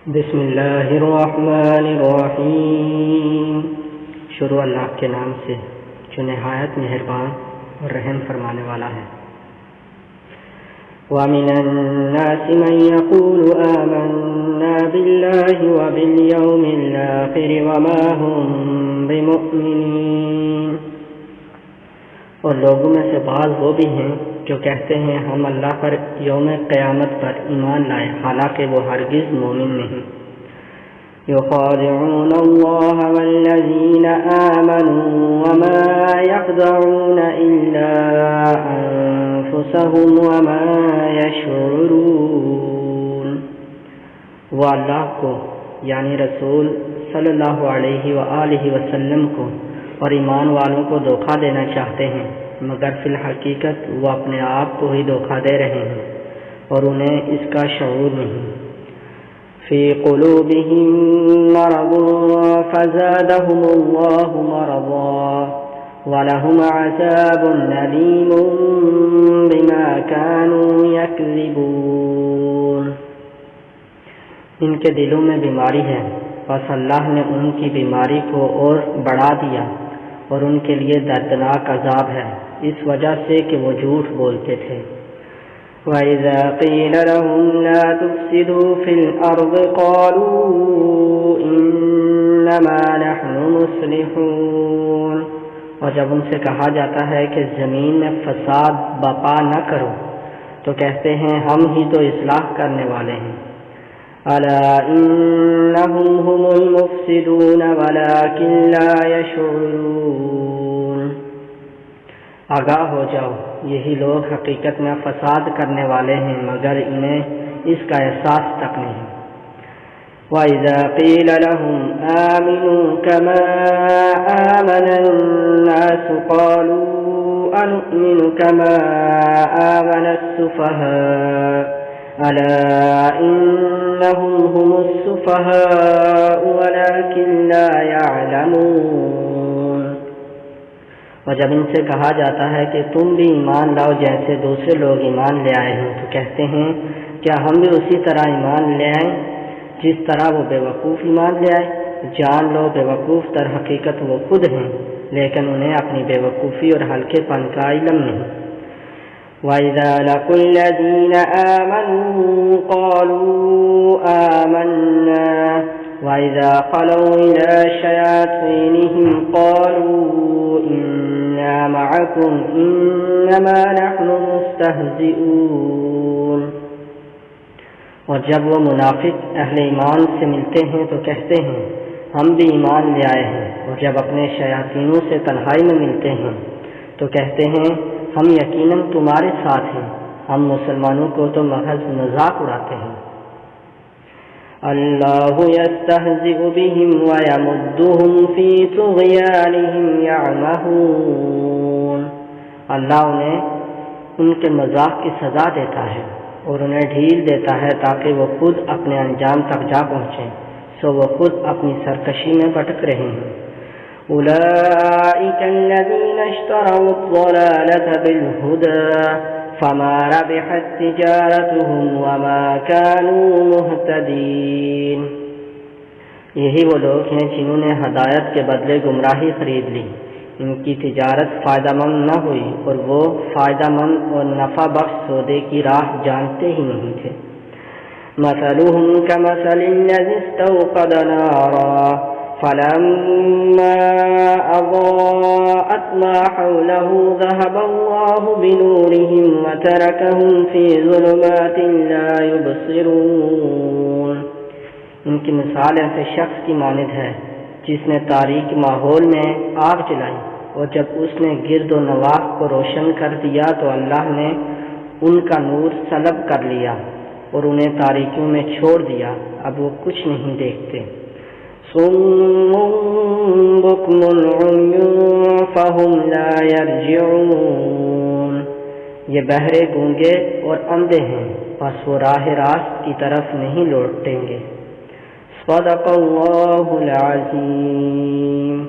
بسم اللہ الرحمن الرحیم۔ شروع اللہ کے نام سے جو نہایت مہربان اور رحم فرمانے والا ہے۔ وَمِنَ النَّاسِ مَن يَقُولُ آمَنَّا بِاللَّهِ وَبِالْيَوْمِ الْآخِرِ وَمَا هُمْ بِمُؤْمِنِينَ۔ اور لوگوں میں سے بعض وہ بھی ہیں جو کہتے ہیں ہم اللہ پر یوم قیامت پر ایمان لائے، حالانکہ وہ ہرگز مومن نہیں۔ يخادعون الله والذين آمنوا وما يخدعون إلا أنفسهم وما يشعرون۔ وہ اللہ کو یعنی رسول صلی اللہ علیہ وآلہ وسلم کو اور ایمان والوں کو دھوکہ دینا چاہتے ہیں، مگر فی الحقیقت وہ اپنے آپ کو ہی دھوکہ دے رہے ہیں اور انہیں اس کا شعور نہیں۔ فی قلوبہم مرض فزادہم اللہ مرضا ولہم عذاب علیم بما كانوا یکذبون۔ ان کے دلوں میں بیماری ہے، بس اللہ نے ان کی بیماری کو اور بڑھا دیا اور ان کے لیے دردناک عذاب ہے اس وجہ سے کہ وہ جھوٹ بولتے تھے۔ وَإِذَا قِيلَ لَهُمْ لَا تُفْسِدُوا فِي الْأَرْضِ قَالُوا إِنَّمَا نَحْنُ مُصْلِحُونَ۔ اور جب ان سے کہا جاتا ہے کہ زمین میں فساد برپا نہ کرو تو کہتے ہیں ہم ہی تو اصلاح کرنے والے ہیں۔ أَلَا إِنَّهُمْ هُمُ الْمُفْسِدُونَ وَلَكِنْ لَا يَشْعُرُونَ۔ آگاہ ہو جاؤ، یہی لوگ حقیقت میں فساد کرنے والے ہیں مگر انہیں اس کا احساس تک نہیں۔ وَإِذَا قِيلَ لَهُمْ آمِنُوا كَمَا آمَنَ النَّاسُ قَالُوا أَنُؤْمِنُ كَمَا آمَنَ السُّفَهَاءُ أَلَا إِنَّهُمْ هُمُ السُّفَهَاءُ وَلَكِنْ لَا يَعْلَمُونَ۔ اور جب ان سے کہا جاتا ہے کہ تم بھی ایمان لاؤ جیسے دوسرے لوگ ایمان لے آئے ہیں تو کہتے ہیں کیا ہم بھی اسی طرح ایمان لے آئیں جس طرح وہ بے وقوف ایمان لے آئے؟ جان لو بے وقوف در حقیقت وہ خود ہیں، لیکن انہیں اپنی بے وقوفی اور ہلکے پن کا علم نہیں۔ وَإِذَا لَقُوا الَّذِينَ آمَنُوا قَالُوا آمَنَّا وَإِذَا خَلَوْا إِلَى شَيَاطِينِهِمْ قَالُوا إِنَّا مَعَكُمْ إِنَّمَا نَحْنُ مُسْتَهْزِئُونَ۔ اور جب وہ منافق اہل ایمان سے ملتے ہیں تو کہتے ہیں ہم بھی ایمان لے آئے ہیں، اور جب اپنے شیاطینوں سے تنہائی میں ملتے ہیں تو کہتے ہیں ہم یقیناً تمہارے ساتھ ہیں، ہم مسلمانوں کو تو محض مذاق اڑاتے ہیں۔ اللہ یستہزئ بہم ویمدہم فی طغیانہم یعمہون۔ اللہ انہیں ان کے مذاق کی سزا دیتا ہے اور انہیں ڈھیل دیتا ہے تاکہ وہ خود اپنے انجام تک جا پہنچیں، سو وہ خود اپنی سرکشی میں بھٹک رہے ہیں۔ أولئك الذين اشتروا الضلالة بالهدى فما ربحت تجارتهم وما كانوا مهتدين۔ یہی وہ لوگ ہیں جنہوں نے ہدایت کے بدلے گمراہی خرید لی، ان کی تجارت فائدہ مند نہ ہوئی اور وہ فائدہ مند اور نفع بخش سودے کی راہ جانتے ہی نہیں تھے۔ مثلهم كمثل الذي استوقد نارا فَلَمَّا أَضَاءَتْ مَا حَوْلَهُ ذَهَبَ اللَّهُ بِنُورِهِمْ وَتَرَكَهُمْ فِي ظُلُمَاتٍ لَا يُبْصِرُونَ۔ ان کی مثال ایسے شخص کی مانند ہے جس نے تاریک ماحول میں آگ جلائی، اور جب اس نے گرد و نواح کو روشن کر دیا تو اللہ نے ان کا نور سلب کر لیا اور انہیں تاریکیوں میں چھوڑ دیا، اب وہ کچھ نہیں دیکھتے۔ صم بکم عمی فہم لا یرجعون۔ یہ بہرے، گونگے اور اندھے ہیں، بس وہ راہ راست کی طرف نہیں لوٹیں گے۔ صدق اللہ العظیم۔